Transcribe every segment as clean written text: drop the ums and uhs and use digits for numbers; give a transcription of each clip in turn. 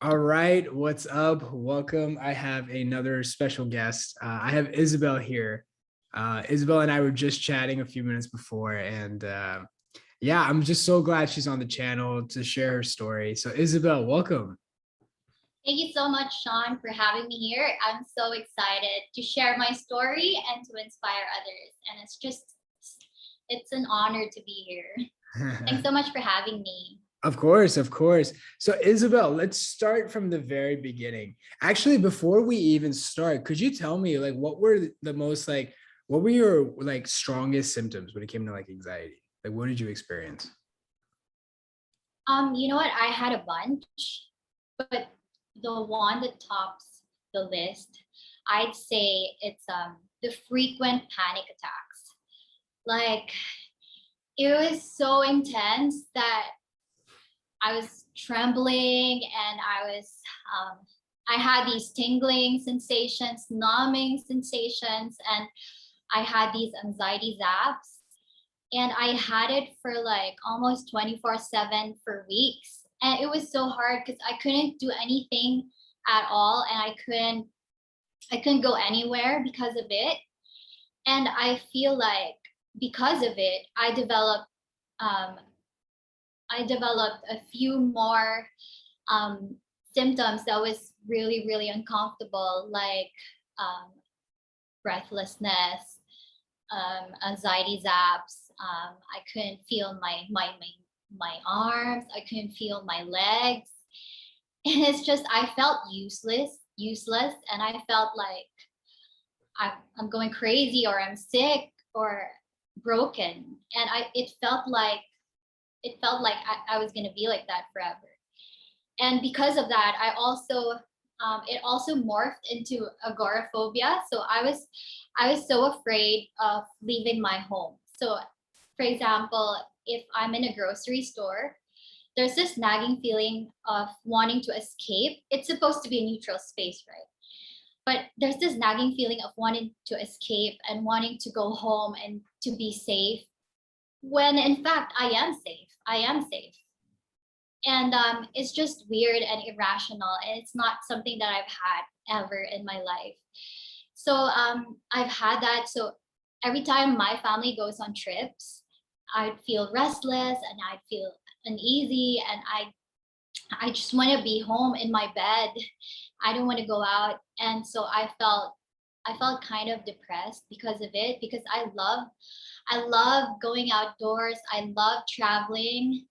All right, what's up? Welcome. I have another special guest. I have Isabelle here. Isabelle and I were just chatting a few minutes before, and yeah, I'm just so glad she's on the channel to share her story. So, Isabelle, welcome. Thank you so much, Shaan, for having me here. I'm so excited to share my story and to inspire others. And it's an honor to be here. Thanks so much for having me. Of course, of course. So, Isabelle, let's start from the very beginning. Actually, before we even start, could you tell me like what were the most what were your like strongest symptoms when it came to like anxiety? Like what did you experience? You know what? I had a bunch, but the one that tops the list, I'd say it's the frequent panic attacks. Like it was so intense that I was trembling and I had these tingling sensations, numbing sensations, and I had these anxiety zaps. And I had it for like almost 24/7 for weeks. And it was so hard because I couldn't do anything at all. And I couldn't go anywhere because of it. And I feel like because of it, um, I developed a few more symptoms that was really, really uncomfortable, like um, breathlessness, anxiety zaps. I couldn't feel my arms. I couldn't feel my legs, and it's just I felt useless, and I felt like I'm going crazy or I'm sick or broken, and it felt like I was gonna be like that forever. And because of that, it also morphed into agoraphobia. So I was so afraid of leaving my home. So for example, if I'm in a grocery store, there's this nagging feeling of wanting to escape. It's supposed to be a neutral space, right? But there's this nagging feeling of wanting to escape and wanting to go home and to be safe, when in fact I am safe. I am safe. And it's just weird and irrational, and it's not something that I've had ever in my life. So I've had that. So every time my family goes on trips, I'd feel restless and I'd feel uneasy, and I just want to be home in my bed. I don't want to go out. And so I felt kind of depressed because of it, because I love going outdoors. I love traveling,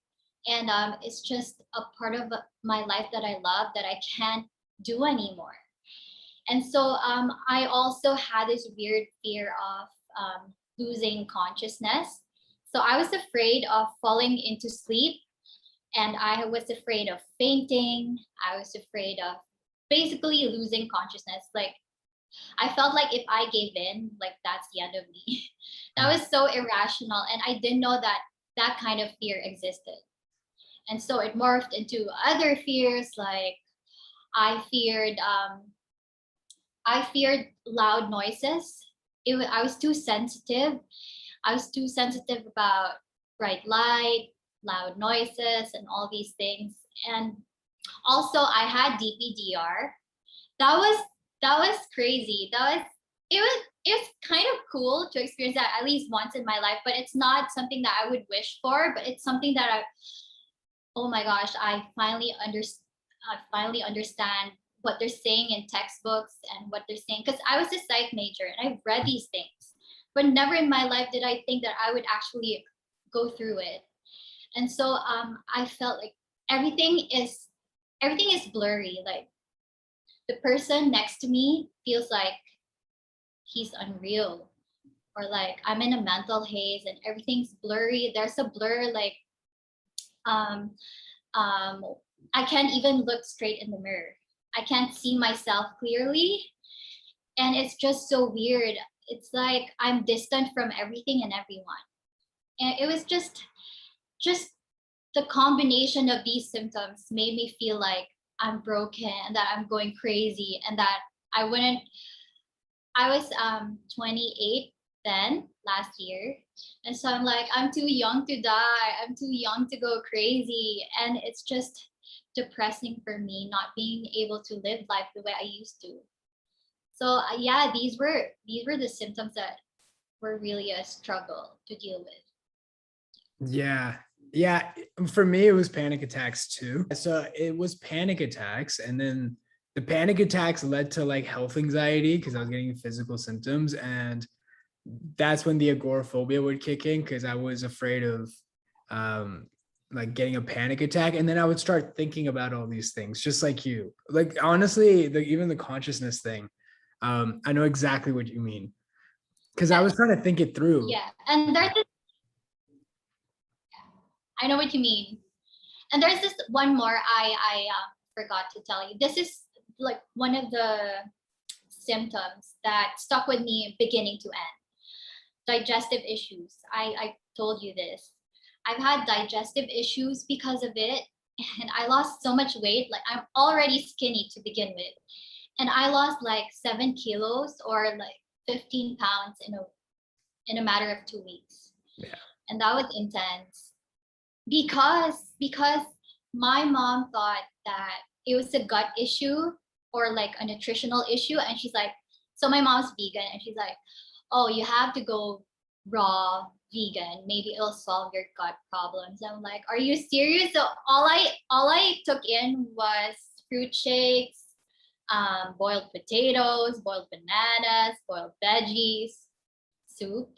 and it's just a part of my life that I love that I can't do anymore. And so I also had this weird fear of losing consciousness. So I was afraid of falling into sleep, and I was afraid of fainting. I was afraid of basically losing consciousness. Like I felt like if I gave in, like that's the end of me. That was so irrational, and I didn't know that that kind of fear existed. And so it morphed into other fears, like I feared um, I feared loud noises. I was too sensitive. I was too sensitive about bright light, loud noises, and all these things. And also, I had DPDR. That was that was crazy. It was kind of cool to experience that at least once in my life, but it's not something that I would wish for. But it's something that oh my gosh, I finally understand what they're saying in textbooks and what they're saying, because I was a psych major and I've read these things, but never in my life did I think that I would actually go through it. And so I felt like everything is everything is blurry. Like the person next to me feels like he's unreal, or like I'm in a mental haze and everything's blurry. There's a blur, like um um I can't even look straight in the mirror. I can't see myself clearly, and it's just so weird. It's like I'm distant from everything and everyone. And it was just the combination of these symptoms made me feel like I'm broken and that I'm going crazy, and that I wouldn't I was 28 then last year. And so I'm like, I'm too young to die. I'm too young to go crazy. And it's just depressing for me, not being able to live life the way I used to. So yeah, these were the symptoms that were really a struggle to deal with. Yeah. Yeah. For me, it was panic attacks too. So it was panic attacks. And then the panic attacks led to like health anxiety because I was getting physical symptoms. And that's when the agoraphobia would kick in because I was afraid of um like getting a panic attack. And then I would start thinking about all these things, just like you. Like honestly, even the consciousness thing, I know exactly what you mean. Because I was trying to think it through. Yeah, and there's this, I know what you mean. And there's this one more I forgot to tell you. This is like one of the symptoms that stuck with me beginning to end. Digestive issues. I told you this. I've had digestive issues because of it, and I lost so much weight. Like I'm already skinny to begin with, and I lost like 7 kilos or like 15 pounds in a matter of 2 weeks. Yeah. And that was intense because my mom thought that it was a gut issue or like a nutritional issue, and she's like, so my mom's vegan, and she's like, oh, you have to go raw vegan, maybe it'll solve your gut problems. I'm like, are you serious? So all I took in was fruit shakes, boiled potatoes, boiled bananas, boiled veggies, soup.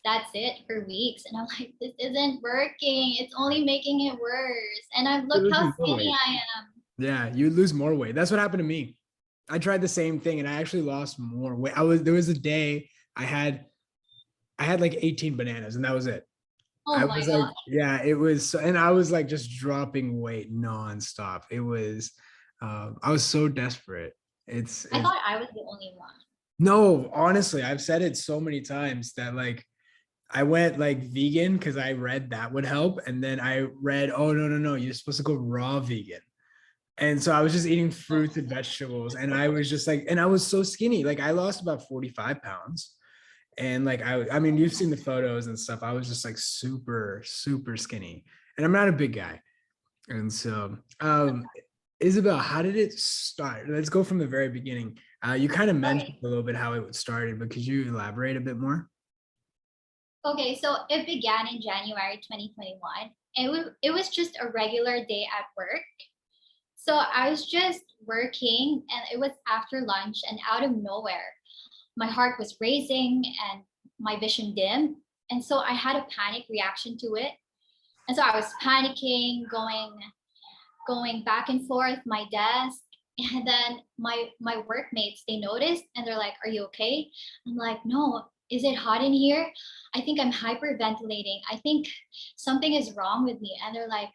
That's it for weeks. And I'm like, this isn't working. It's only making it worse. And I You're look how losing more skinny weight. I am. Yeah, you lose more weight. That's what happened to me. I tried the same thing and I actually lost more weight. There was a day I had like 18 bananas and that was it. Oh I my was like, God. yeah, it was, and I was like just dropping weight nonstop. It was, I was so desperate. I It's thought I was the only one. no, honestly, I've said it so many times that like I went like vegan because I read that would help. And then I read, oh, no, no, no, you're supposed to go raw vegan. And so I was just eating Oh, fruits and vegetables. And I was just like, and I was so skinny. Like I lost about 45 pounds. And like, I mean, you've seen the photos and stuff. I was just like super, super skinny. And I'm not a big guy. And so, Isabel, how did it start? Let's go from the very beginning. You kind of mentioned okay. a little bit how it started, but could you elaborate a bit more? Okay, so it began in January 2021. It was just a regular day at work. So I was just working and it was after lunch, and out of nowhere, my heart was racing and my vision dimmed. And so I had a panic reaction to it. And so I was panicking, going back and forth my desk. And then my workmates, they noticed and they're like, are you okay? I'm like, no. Is it hot in here? I think I'm hyperventilating. I think something is wrong with me. And they're like,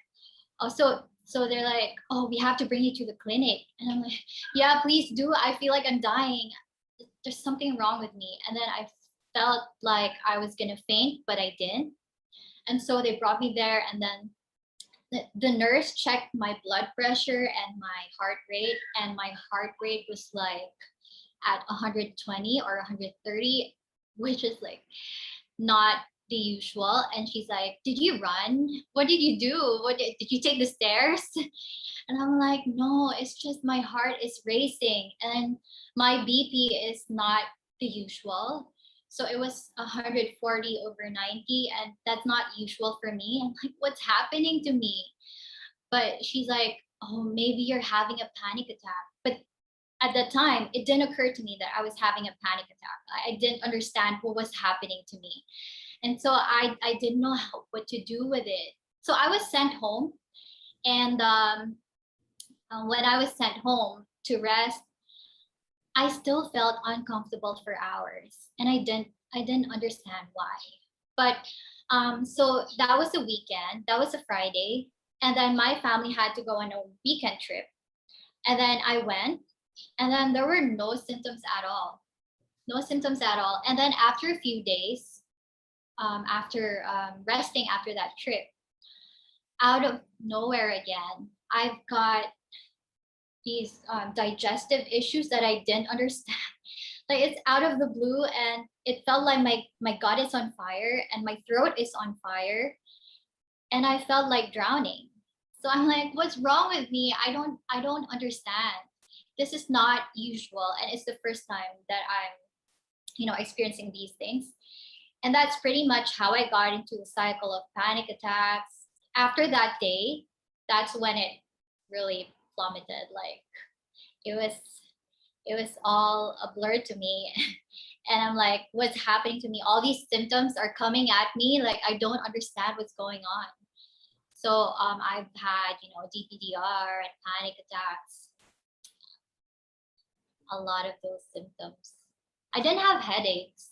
oh, so they're like, oh, we have to bring you to the clinic. And I'm like, yeah, please do. I feel like I'm dying. There's something wrong with me. And then I felt like I was gonna faint, but I didn't. And so they brought me there, and then the nurse checked my blood pressure and my heart rate, and my heart rate was like at 120 or 130, which is like not the usual. And she's like, did you run? What did you do? Did you take the stairs? And I'm like, no, it's just my heart is racing and my BP is not the usual. So it was 140 over 90, and that's not usual for me. I'm like, what's happening to me? But she's like, oh, maybe you're having a panic attack. But at that time, it didn't occur to me that I was having a panic attack. I didn't understand what was happening to me. And so I didn't know what to do with it. So I was sent home. And when I was sent home to rest, I still felt uncomfortable for hours. And I didn't understand why. But so that was a weekend. That was a Friday. And then my family had to go on a weekend trip. And then I went, and then there were no symptoms at all. No symptoms at all. And then after a few days, after resting after that trip, out of nowhere again, I've got these digestive issues that I didn't understand. Like it's out of the blue, and it felt like my gut is on fire and my throat is on fire, and I felt like drowning. So I'm like, what's wrong with me? I don't understand. This is not usual. And it's the first time that I'm, experiencing these things. And that's pretty much how I got into a cycle of panic attacks. After that day, that's when it really plummeted. Like it was it was all a blur to me. And I'm like, what's happening to me? All these symptoms are coming at me. Like I don't understand what's going on. So I've had, DPDR and panic attacks, a lot of those symptoms. I didn't have headaches,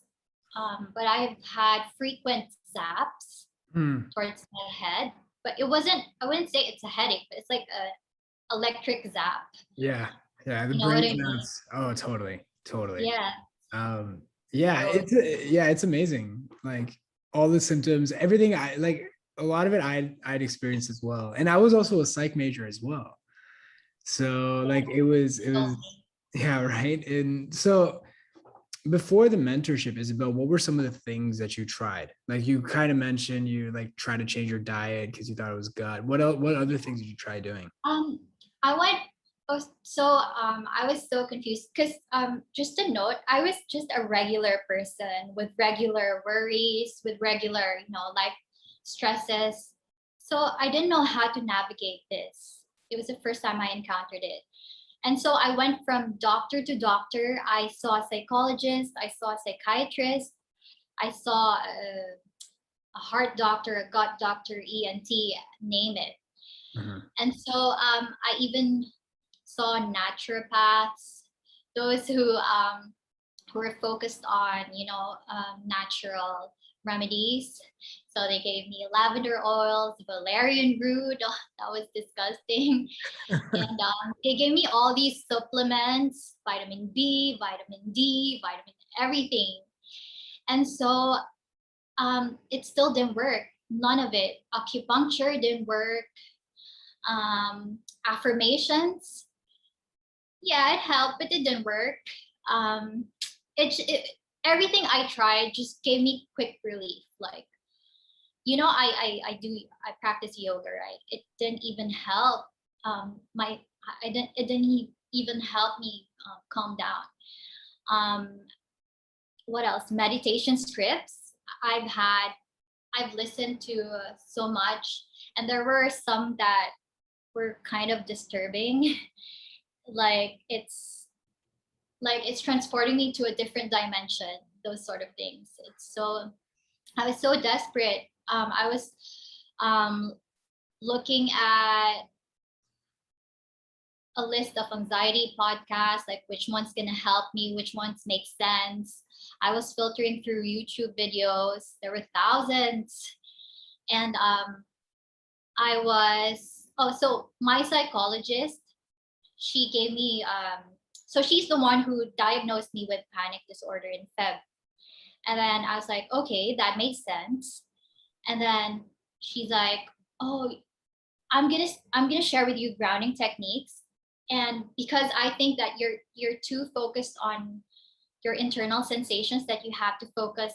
but I've had frequent zaps Hmm. towards my head. But it wasn't, I wouldn't say it's a headache, but it's like a electric zap. Yeah. Yeah. The You know what brain I mean? snaps. Oh, totally. Totally. Yeah. Um, yeah, So, it's amazing. Like all the symptoms, everything I like, a lot of it I'd experienced as well. And I was also a psych major as well. So yeah, like it was so yeah, right. And so before the mentorship, Isabel, what were some of the things that you tried? Like you kind of mentioned you like tried to change your diet because you thought it was gut. What else, what other things did you try doing? Um, I went. Oh, so I was so confused because just a note, I was just a regular person with regular worries, with regular, life stresses. So I didn't know how to navigate this. It was the first time I encountered it. And so I went from doctor to doctor. I saw a psychologist, I saw a psychiatrist, I saw a heart doctor, a gut doctor, ENT, name it. Mhm. And so I even saw naturopaths, those who were focused on, natural remedies. So they gave me lavender oils, valerian root. Oh, that was disgusting. And they gave me all these supplements, vitamin B, vitamin D, vitamin everything. And so it still didn't work. None of it. Acupuncture didn't work. Affirmations, yeah, it helped, but it didn't work. Um, it everything I tried just gave me quick relief. Like, I practice yoga, right? It didn't even help. My I didn't it didn't even help me calm down. Um, what else? Meditation scripts. I've had I've listened to so much, and there were some that were kind of disturbing. like it's it's transporting me to a different dimension, those sort of things. I was so desperate. I was um, looking at a list of anxiety podcasts, like which one's going to help me, which ones make sense. I was filtering through YouTube videos. There were thousands. And so my psychologist, she gave me, so she's the one who diagnosed me with panic disorder in Feb. And then I was like, okay, that makes sense. And then she's like, oh, I'm gonna share with you grounding techniques. And because I think that you're too focused on your internal sensations, that you have to focus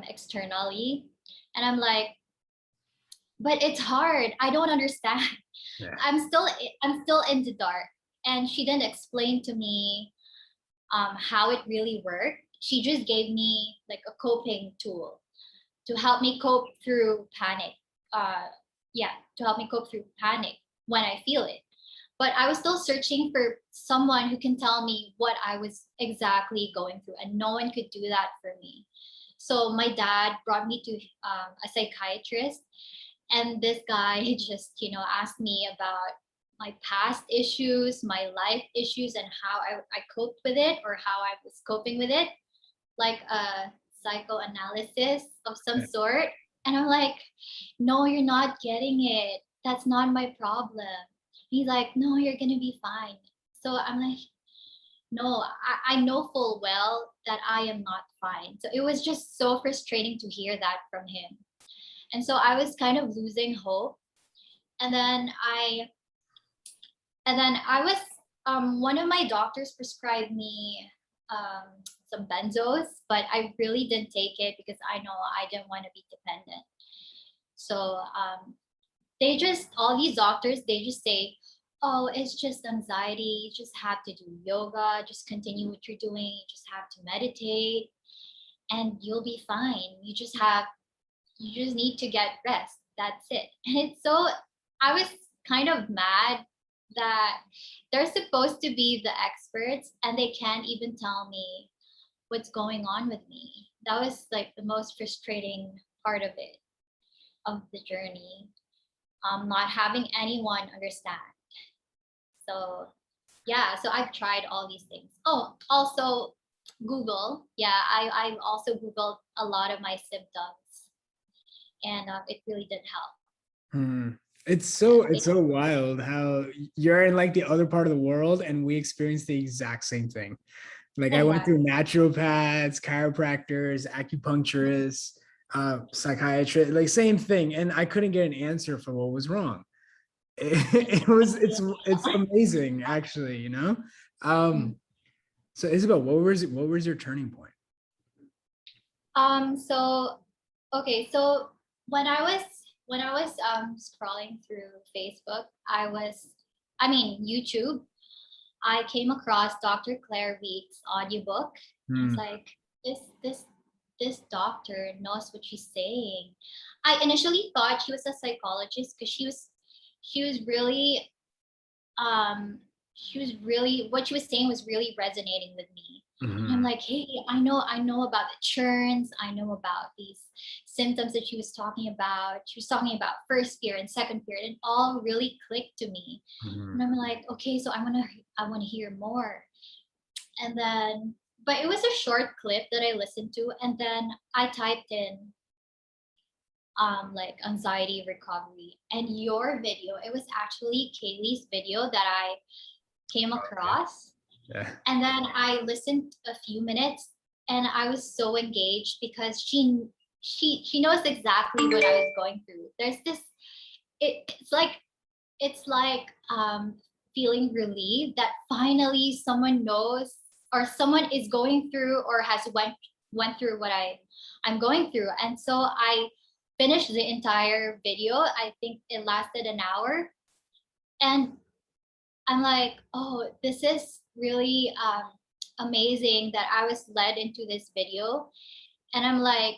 externally. And I'm like, but it's hard. I don't understand. Yeah. I'm still in the dark. And she didn't explain to me how it really worked. She just gave me like a coping tool to help me cope through panic. Uh, yeah, to help me cope through panic when I feel it. But I was still searching for someone who can tell me what I was exactly going through, and no one could do that for me. So my dad brought me to a psychiatrist, and this guy just, asked me about my past issues, my life issues, and how I coped with it, or how I was coping with it, like a psychoanalysis of some Yeah. sort. And I'm like, no, you're not getting it. That's not my problem. He's like, no, you're gonna be fine. So I'm like, no, I know full well that I am not fine. So it was just so frustrating to hear that from him. And so I was kind of losing hope. And then I was one of my doctors prescribed me some benzos, but I really didn't take it because I know I didn't want to be dependent. So all these doctors, they just say, oh, it's just anxiety. You just have to do yoga, just continue what you're doing. You just have to meditate and you'll be fine. You just need to get rest. That's it. And it's so, I was kind of mad that they're supposed to be the experts and they can't even tell me what's going on with me. That was like the most frustrating part of it, of the journey. Not having anyone understand. So yeah, so I've tried all these things. Oh, also Google. Yeah, I also Googled a lot of my symptoms, and it really did help. Hmm. It's Yeah, so wild how you're in like the other part of the world and we experience the exact same thing. Like I went through exactly. naturopaths, chiropractors, acupuncturists, psychiatrists, like same thing, and I couldn't get an answer for what was wrong. It was it's amazing actually, you know. Mhm. So Isabel, what was your turning point? So okay, so when I was scrolling through Facebook, I mean YouTube, I came across Dr. Claire Week's audiobook. It's Hmm. like this this this doctor knows what she's saying. I initially thought she was a psychologist because um she was really, what she was saying was really resonating with me. And I'm Mhm. like, hey, I know about the churns, I know about these symptoms that she was talking about. She was talking about first period and second period, and all really clicked to me. And Mhm. I'm like, okay, so I want to hear more. And then, but it was a short clip that I listened to, and then I typed in like anxiety recovery, and your video, it was actually Kaylee's video that I came Okay. across. Yeah. And then I listened a few minutes and I was so engaged because she knows exactly what I was going through. There's this, it's like, it's like feeling relieved that finally someone knows, or someone is going through or has went through what I'm going through. And so I finished the entire video. I think it lasted an hour. And I'm like, oh, this is really amazing that I was led into this video. And I'm like,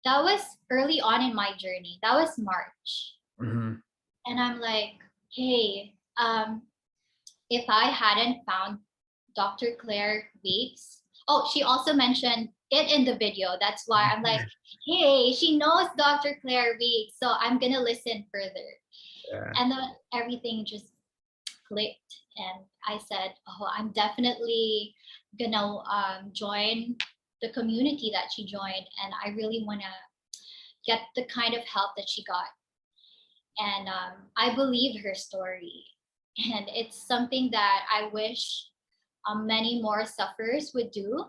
that was early on in my journey. That was March. Mhm. And I'm like, hey, if I hadn't found Dr. Claire Weeks, oh, she also mentioned it in the video. That's why I'm like, hey, she knows Dr. Claire Weeks, so I'm gonna listen further. Yeah. And then everything just clicked, and I said, oh, I'm definitely gonna join the community that she joined, and I really want to get the kind of help that she got. And I believed her story, and it's something that I wish many more sufferers would do,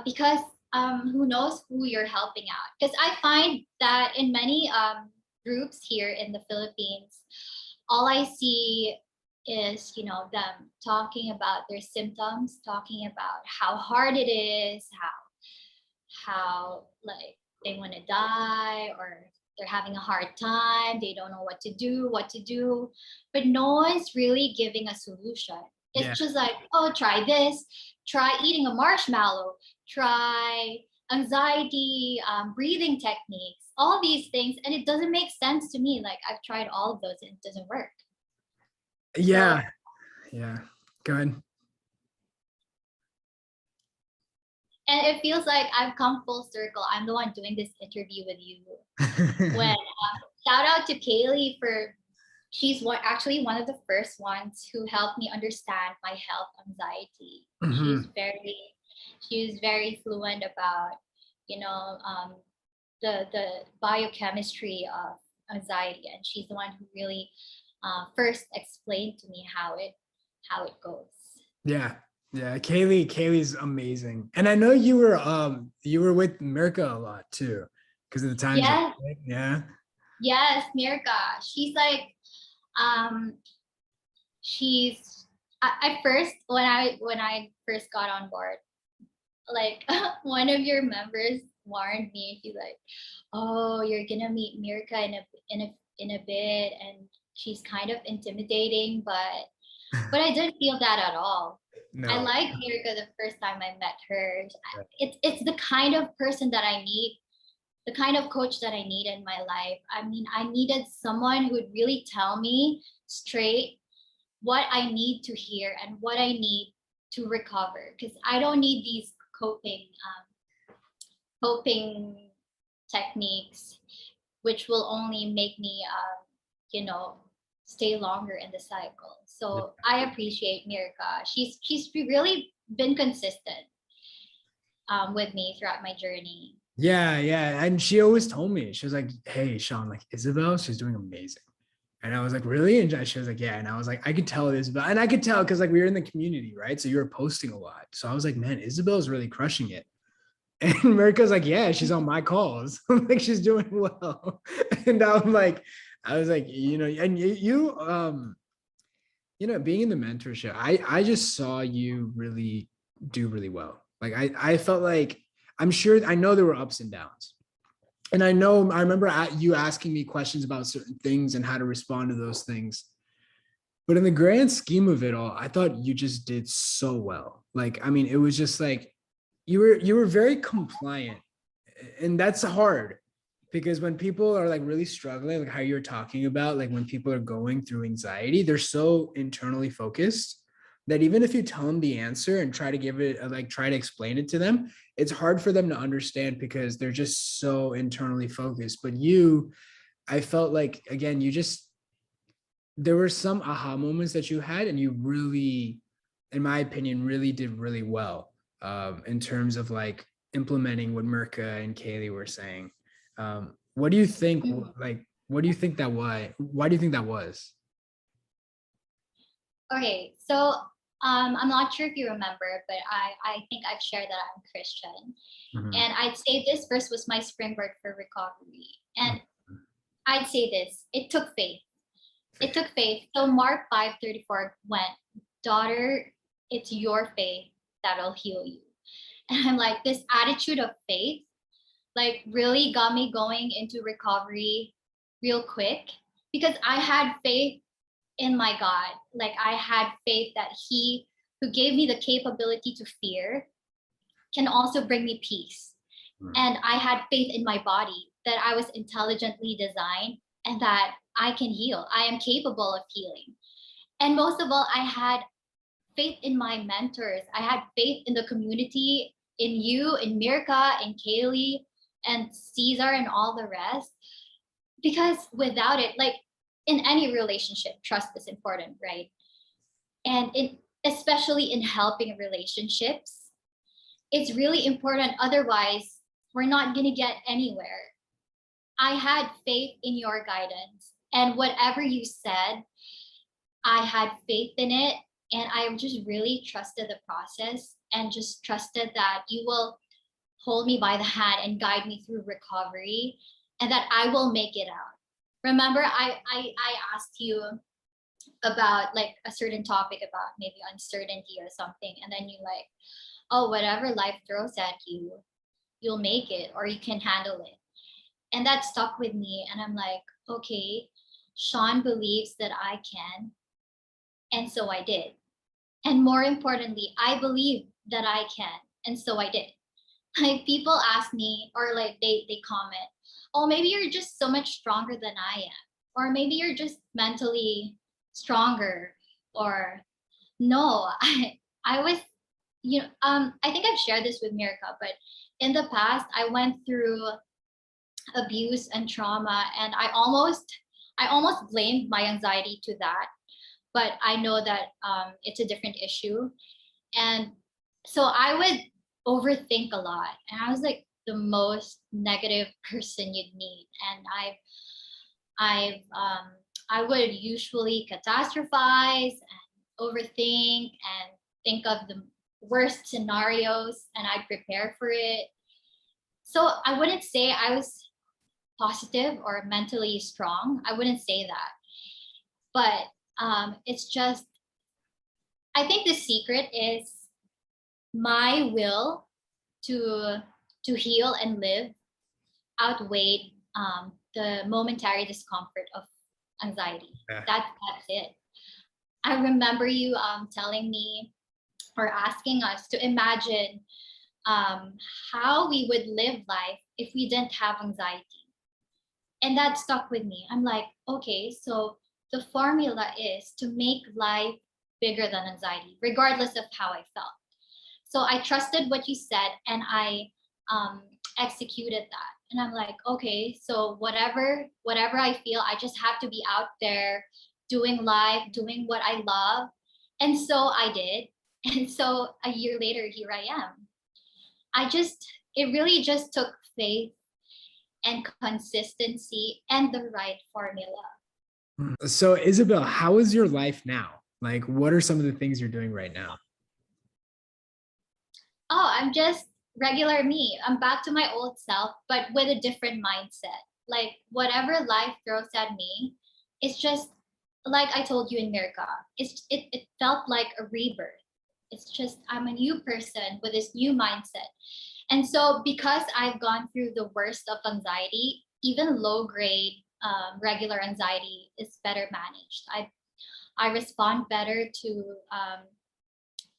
because who knows who you're helping out. Because I find that in many groups here in the Philippines, all I see is, you know, them talking about their symptoms, talking about how hard it is, how like they want to die, or they're having a hard time, they don't know what to do, but no one's really giving a solution. Yeah. It's just like, oh, try this, try eating a marshmallow, try anxiety breathing techniques, all these things, and it doesn't make sense to me. Like, I've tried all of those and it doesn't work. So, Yeah. Yeah. Go ahead. and it feels like I've come full circle. I'm the one doing this interview with you. When shout out to Kaylee for, she's actually one of the first ones who helped me understand my health anxiety. Mhm. She's very fluent about, you know, the biochemistry of anxiety, and she's the one who really first explained to me how it goes. Yeah. Yeah. Kaylee's amazing. And I know you were with Mirka a lot too, because of the times you're Yes, yeah. yes, Mirka. She's like, um, she's at first when I first got on board, like one of your members warned me. She's like, "Oh, you're gonna meet Mirka in a bit, and she's kind of intimidating, but I didn't feel that at all. I No. liked Mirka the first time I met her. It's the kind of person that I need, the kind of coach that I need in my life. I mean, I needed someone who would really tell me straight what I need to hear and what I need to recover. Because I don't need these coping techniques, which will only make me, you know, stay longer in the cycle. So I appreciate Mirka. She's really been consistent with me throughout my journey. Yeah, yeah. And she always told me, she was like, "Hey, Shaan, like Isabelle, she's doing amazing." And I was like, "Really?" And she was like, "Yeah." And I was like, I could tell Isabelle, and I could tell because like we were in the community, right? So you were posting a lot. So I was like, "Man, Isabel's really crushing it." And America's like, "Yeah, she's on my calls." I'm like, "She's doing well." And I'm like, I was like, and being in the mentorship, I just saw you really do really well. Like I felt like, I'm sure, I know there were ups and downs. And I remember you asking me questions about certain things and how to respond to those things. But in the grand scheme of it all, I thought you just did so well. Like, I mean, it was just like you were very compliant. And that's hard because when people are like really struggling, like how you're talking about, like when people are going through anxiety, they're so internally focused that even if you tell them the answer and try to give it, like try to explain it to them, it's hard for them to understand because they're just so internally focused. But you, I felt like, again, you just, there were some aha moments that you had, and you really, in my opinion, really did really well, in terms of like implementing what Mirka and Kaylee were saying. What do you think? Like, what do you think that why? Why do you think that was? Okay, so I'm not sure if you remember, but I think I've shared that I'm Christian. Mhm. And I'd say this verse was my springboard for recovery. And I'd say this, it took faith. It Faith. took faith. So Mark 5:34 went, "Daughter, it's your faith that'll heal you." And I'm like, this attitude of faith, like really got me going into recovery real quick because I had faith in my God. Like I had faith that He who gave me the capability to fear can also bring me peace. Mhm. And I had faith in my body that I was intelligently designed and that I can heal. I am capable of healing. And most of all, I had faith in my mentors. I had faith in the community, in you, in Mirka, in Kaylee, and Caesar, and all the rest. Because without it, like in any relationship, trust is important, right? And especially in helping relationships, it's really important. Otherwise, we're not going to get anywhere. I had faith in your guidance, and whatever you said, I had faith in it. And I just really trusted the process and just trusted that you will hold me by the hand and guide me through recovery and that I will make it out. Remember, I asked you about like a certain topic about maybe uncertainty or something. And then you like, "Oh, whatever life throws at you, you'll make it or you can handle it." And that stuck with me. And I'm like, okay, Shaan believes that I can. And so I did. And more importantly, I believe that I can. And so I did. Like people ask me or like they comment, "Oh, maybe you're just so much stronger than I am." Or maybe you're just mentally stronger. Or no, I was, I think I've shared this with Mirka, but in the past I went through abuse and trauma, and I almost blamed my anxiety to that, but I know that it's a different issue. And so I would overthink a lot, and I was like the most negative person you'd meet. And I would usually catastrophize and overthink and think of the worst scenarios, and I'd prepare for it. So I wouldn't say I was positive or mentally strong. I wouldn't say that. But it's just, I think the secret is my will to to heal and live outweighed the momentary discomfort of anxiety. Yeah. That's it. I remember you telling me or asking us to imagine how we would live life if we didn't have anxiety. And that stuck with me. I'm like, okay, so the formula is to make life bigger than anxiety, regardless of how I felt. So I trusted what you said and I executed that. And I'm like, okay, so whatever I feel, I just have to be out there doing life, doing what I love. And so I did. And so a year later, here I am. It really just took faith and consistency and the right formula. So Isabelle, how is your life now? Like, what are some of the things you're doing right now? Oh, I'm just regular me. I'm back to my old self, but with a different mindset. Like whatever life throws at me, it's just like I told you in America. It felt like a rebirth. It's just I'm a new person with this new mindset. And so because I've gone through the worst of anxiety, even low grade regular anxiety is better managed. I respond better to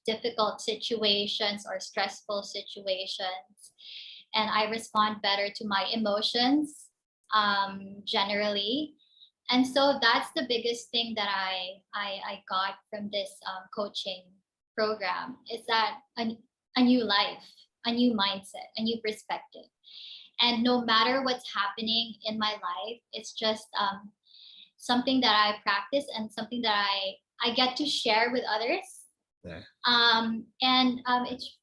difficult situations or stressful situations, and I respond better to my emotions generally. And so that's the biggest thing that I got from this coaching program is that a new life, a new mindset, a new perspective. And no matter what's happening in my life, it's just something that I practice and something that I get to share with others. Yeah. It's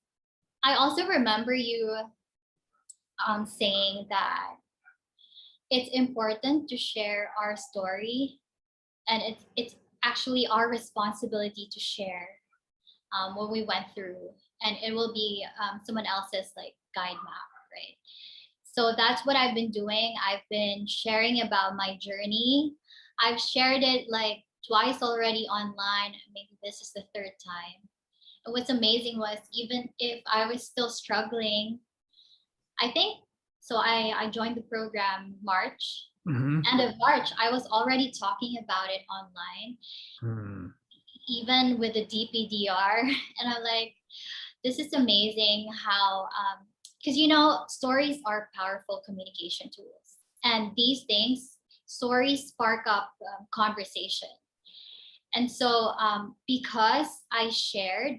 I also remember you saying that it's important to share our story, and it's actually our responsibility to share what we went through, and it will be someone else's like guide map, right? So that's what I've been doing. I've been sharing about my journey. I've shared it like twice already online. Maybe this is the third time. And what's amazing was even if I was still struggling, I think so. I joined the program March. End of March, I was already talking about it online, even with the DPDR. And I'm like, this is amazing how, because stories are powerful communication tools. And these things, stories spark up conversation. And so because I shared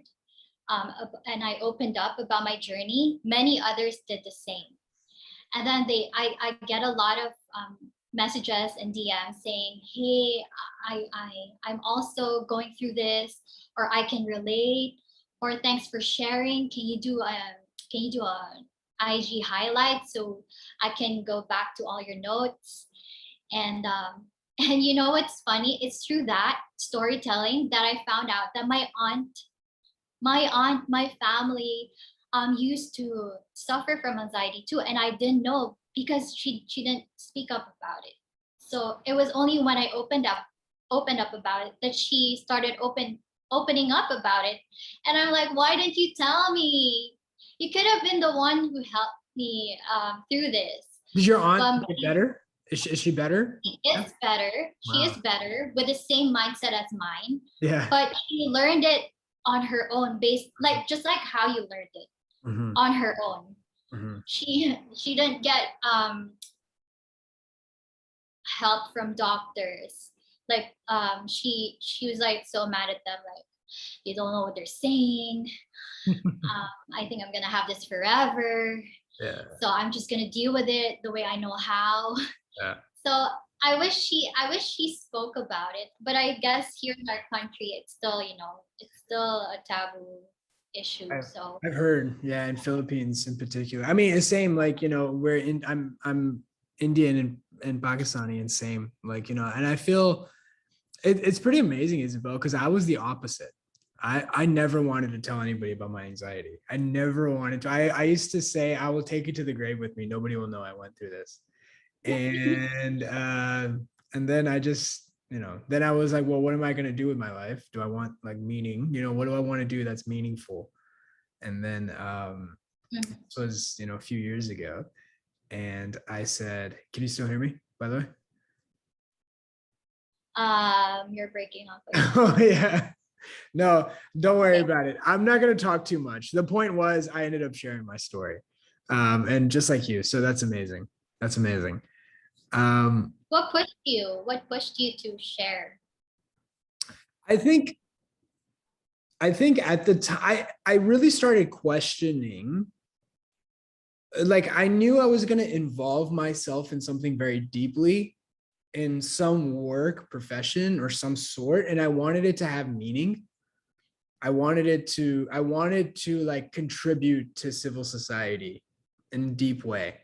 and I opened up about my journey, many others did the same. And then I get a lot of messages and DMs saying, hey, I'm also going through this, or I can relate, or thanks for sharing. Can you do a IG highlight so I can go back to all your notes? And and you know what's funny? It's through that storytelling that I found out that my family used to suffer from anxiety too, and I didn't know because she didn't speak up about it. So it was only when I opened up about it that she started opening up about it. And I'm like, why didn't you tell me? You could have been the one who helped me through this. Did your aunt get better? Is she better? She is better. She is better with the same mindset as mine. Yeah. But she learned it on her own, just like how you learned it on her own. She didn't get help from doctors. Like she was like so mad at them, like they don't know what they're saying. I think I'm gonna have this forever. Yeah. So I'm just gonna deal with it the way I know how. Yeah. So I wish she spoke about it, but I guess here in our country, it's still a taboo issue. I've heard, yeah, in Philippines in particular. I mean, it's same like I'm Indian and Pakistani, and same like and I feel it's pretty amazing, Isabel, because I was the opposite. I never wanted to tell anybody about my anxiety. I never wanted to. I used to say I will take it to the grave with me. Nobody will know I went through this. And then I just then I was like, well, what am I going to do with my life? Do I want like meaning? What do I want to do that's meaningful? And then Mhm. This was, a few years ago. And I said, can you still hear me, by the way? You're breaking up again. Oh, yeah. No, don't worry Okay. about it. I'm not going to talk too much. The point was, I ended up sharing my story. And just like you. So that's amazing. That's amazing. Um, What pushed you? What pushed you to share? I think at the time I really started questioning, like I knew I was going to involve myself in something very deeply in some work profession or some sort, and I wanted it to have meaning. I wanted to like contribute to civil society in a deep way.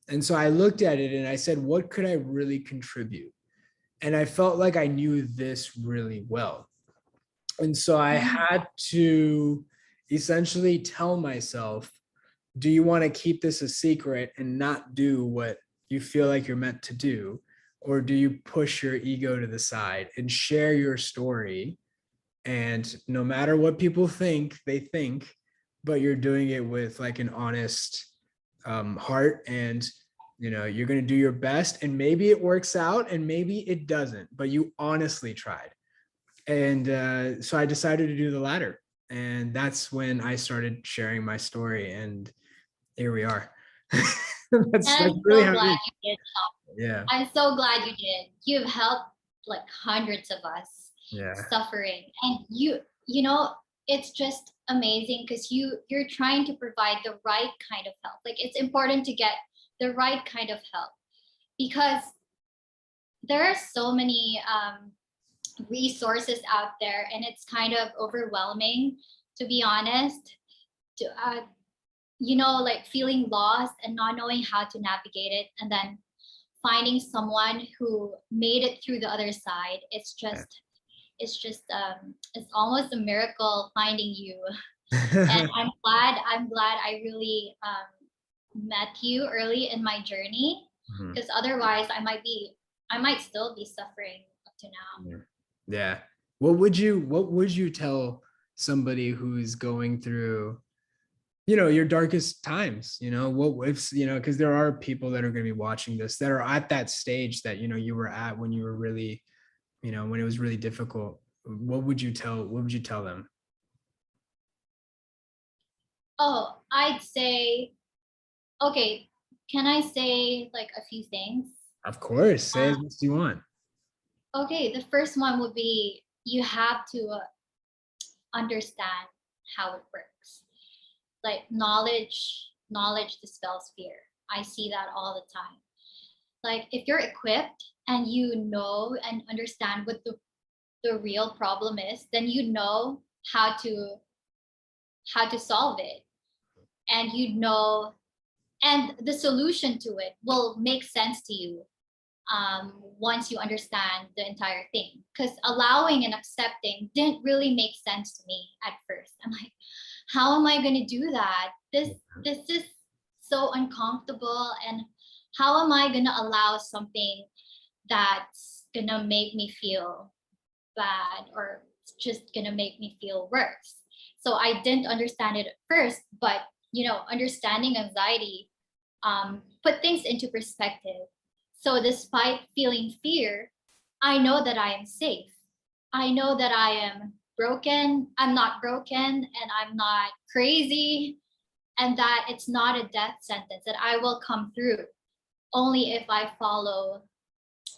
And so I looked at it and I said, what could I really contribute? And I felt like I knew this really well. And so I Mhm. had to essentially tell myself, do you want to keep this a secret and not do what you feel like you're meant to do? Or do you push your ego to the side and share your story? And no matter what people think, they think, but you're doing it with like an honest heart, and you're going to do your best, and maybe it works out and maybe it doesn't, but you honestly tried. And so I decided to do the latter, and that's when I started sharing my story, and here we are. And That's I'm really so how it glad is. you did. Yeah. I'm so glad you did. You've helped like hundreds of us Yeah. suffering, and you know, it's just amazing because you're trying to provide the right kind of help. Like it's important to get the right kind of help because there are so many resources out there, and it's kind of overwhelming, to be honest. To like feeling lost and not knowing how to navigate it, and then finding someone who made it through the other side. It's almost a miracle finding you. And I'm glad I really met you early in my journey, Mhm. because otherwise I might still be suffering up to now. Yeah. Yeah. What would you tell somebody who's going through, your darkest times? What if, because there are people that are going to be watching this that are at that stage that, you were at when you were really, when it was really difficult. What would you tell them? Oh, I'd say, okay, can I say like a few things? Of course, say uh, as much as you want. okay, the first one would be you have to understand how it works. Like knowledge dispels fear. I see that all the time. Like if you're equipped and you know and understand what the real problem is, then you know how to solve it. And and the solution to it will make sense to you once you understand the entire thing. Because allowing and accepting didn't really make sense to me at first. I'm like, how am I going to do that? This is so uncomfortable, and how am I going to allow something that's going to make me feel bad, or it's just going to make me feel worse? So I didn't understand it at first, but understanding anxiety put things into perspective. So despite feeling fear, I know that I am safe. I know that I am broken. I'm not broken, and I'm not crazy, and that it's not a death sentence, that I will come through only if I follow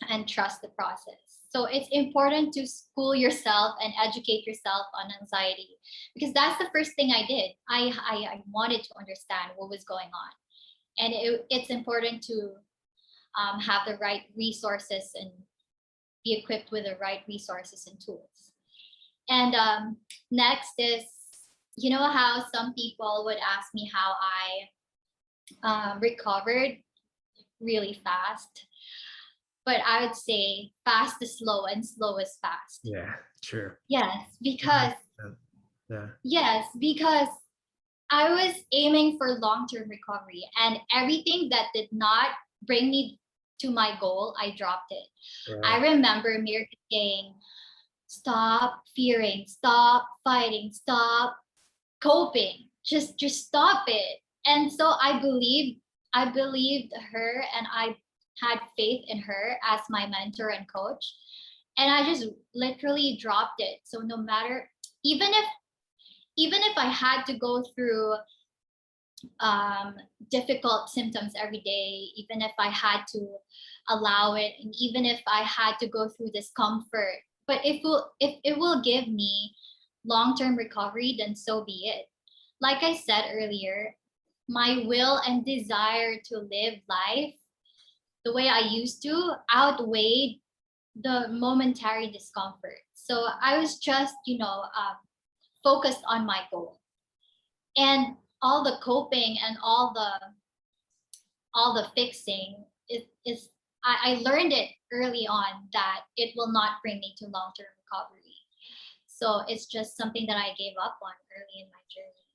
and trust the process. So it's important to school yourself and educate yourself on anxiety, because that's the first thing I did. I wanted to understand what was going on. And it's important to have the right resources and be equipped with the right resources and tools. And next is, how some people would ask me how I recovered really fast, but I would say fast is slow and slow is fast. Yeah, sure. Yes, because 100%. Yeah. yes, because I was aiming for long-term recovery, and everything that did not bring me to my goal, I dropped it. I Right. remember Mir saying, stop fearing, stop fighting, stop coping. Just stop it. And so I believed her, and I had faith in her as my mentor and coach. And I just literally dropped it. So no matter, even if I had to go through difficult symptoms every day, even if I had to allow it, and even if I had to go through discomfort, but if it will give me long-term recovery, then so be it. Like I said earlier, my will and desire to live life the way I used to outweighed the momentary discomfort. So I was just, focused on my goal, and all the coping and all the fixing is I learned it early on that it will not bring me to long-term recovery. So it's just something that I gave up on early in my journey.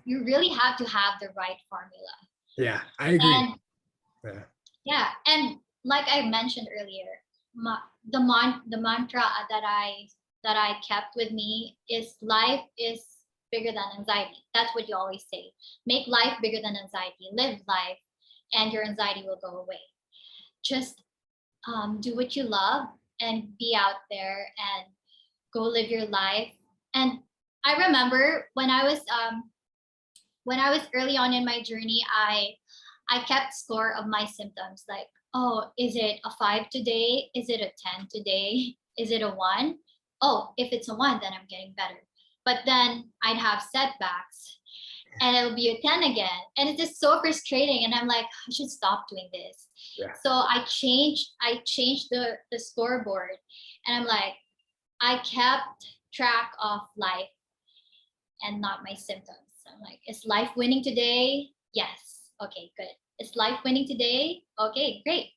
You really have to have the right formula. Yeah, I agree. And Yeah. yeah, and like I mentioned earlier, the mantra that I kept with me is life is bigger than anxiety. That's what you always say. Make life bigger than anxiety. Live life, and your anxiety will go away. Just do what you love and be out there and go live your life. And I remember when I was early on in my journey, I kept score of my symptoms. Like, oh, is it a 5 today? Is it a 10 today? Is it a 1? Oh, if it's a 1, then I'm getting better. But then I'd have setbacks, and it'll be a 10 again. And it's just so frustrating. And I'm like, I should stop doing this. Yeah. So I changed the scoreboard, and I'm like, I kept track of life and not my symptoms. I'm like, is life winning today? Yes. Okay, good. Is life winning today? Okay, great.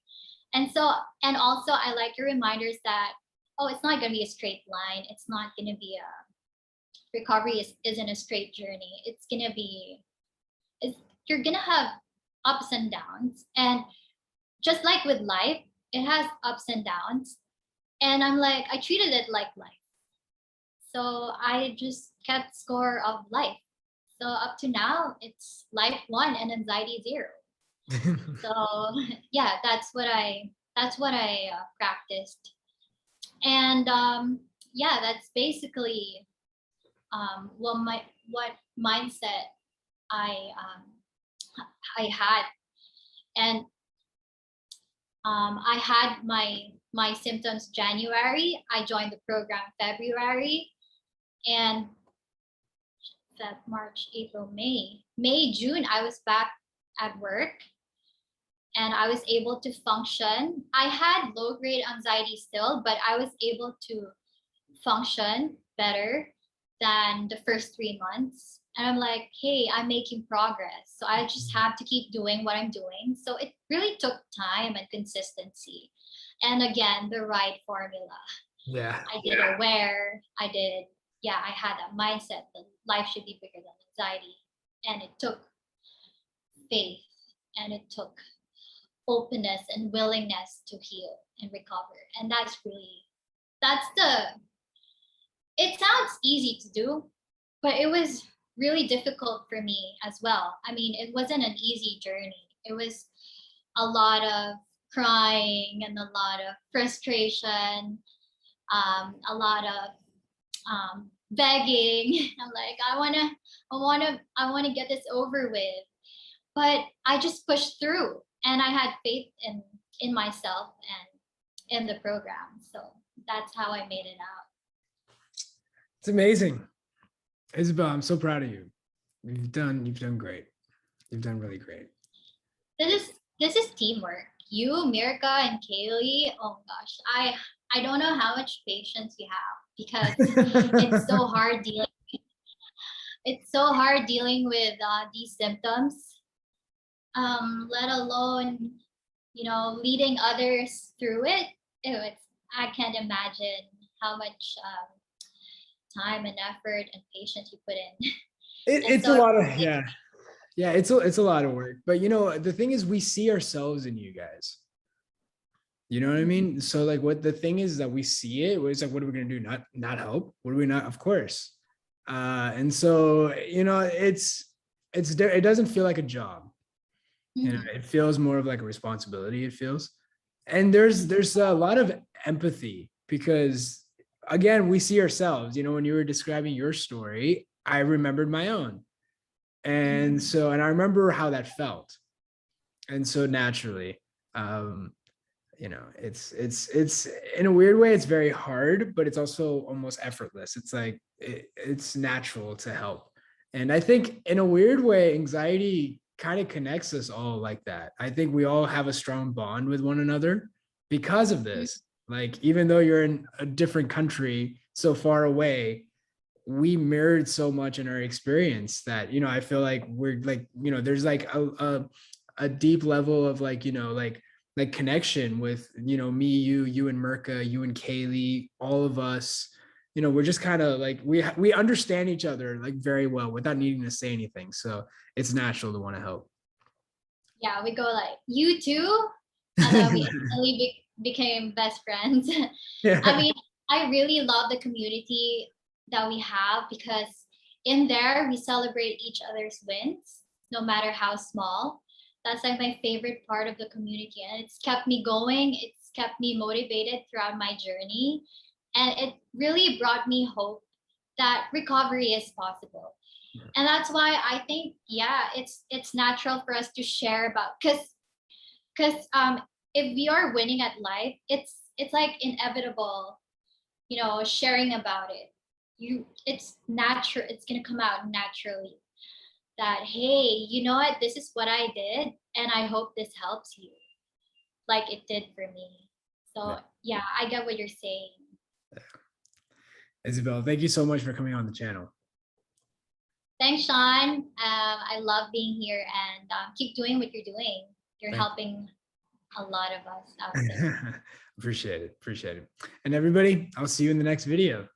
And so, and also I like your reminders that, oh, it's not going to be a straight line. It's not going to be recovery isn't a straight journey. It's going to be, you're going to have ups and downs. And just like with life, it has ups and downs. And I'm like, I treated it like life. So I just kept score of life. So up to now, it's life 1 and anxiety 0. So yeah, that's what I practiced. And yeah, that's basically what mindset I I had. And I had my symptoms January. I joined the program February, and March, April, May, June, I was back at work, and I was able to function. I had low grade anxiety still, but I was able to function better than the first 3 months. And I'm like, hey, I'm making progress. So I just have to keep doing what I'm doing. So it really took time and consistency. And again, the right formula. Yeah. I did aware. I had that mindset that life should be bigger than anxiety. And it took faith, and it took openness and willingness to heal and recover. And it sounds easy to do, but it was really difficult for me as well. I mean, it wasn't an easy journey. It was a lot of crying and a lot of frustration, a lot of begging. I'm like, I wanna get this over with. But I just pushed through, and I had faith in myself and in the program. So that's how I made it out. It's amazing. Isabelle, I'm so proud of you. You've done great. You've done really great. This is teamwork. You, Mirka, and Kaylee. Oh gosh, I don't know how much patience you have, because it's so hard dealing. It's so hard dealing with these symptoms. Let alone, leading others through it. I can't imagine how much time and effort and patience you put in. It's a lot of it's a lot of work. But the thing is, we see ourselves in you guys. You know what I mean? So like, what the thing is that we see it. It's like, what are we gonna do? Not help? What are we not? Of course. And so it's it doesn't feel like a job. You know, Mhm. it feels more of like a responsibility, it feels. And there's a lot of empathy because again, we see ourselves, you know, when you were describing your story, I remembered my own. And Mhm. so, and I remember how that felt. And so naturally, um, you know, it's in a weird way, it's very hard, but it's also almost effortless. It's like it's natural to help. And I think in a weird way, anxiety kind of connects us all like that. I think we all have a strong bond with one another because of Mhm. this. Like, even though you're in a different country so far away, we mirrored so much in our experience that, you know, I feel like we're like, you know, there's like a deep level of like, you know, like connection with, you know, me, you and Merca, you and Kaylee, all of us. You know, we're just kind of like we understand each other like very well without needing to say anything. So it's natural to want to help. Yeah, we go like, you too? And then we instantly became best friends. I Yeah. mean, I really love the community that we have because in there we celebrate each other's wins, no matter how small. That's like my favorite part of the community. And it's kept me going, it's kept me motivated throughout my journey. And it really brought me hope that recovery is possible. And that's why I think, yeah, it's natural for us to share about, because if we are winning at life, it's like inevitable, sharing about it. It's natural, it's gonna come out naturally that, hey, you know what, this is what I did and I hope this helps you like it did for me. So Yeah. yeah, I get what you're saying. Isabel, thank you so much for coming on the channel. Thanks, Shaan. I love being here, and keep doing what you're doing. You're Thank helping a lot of us out there. you. Appreciate it. Appreciate it. And everybody, I'll see you in the next video.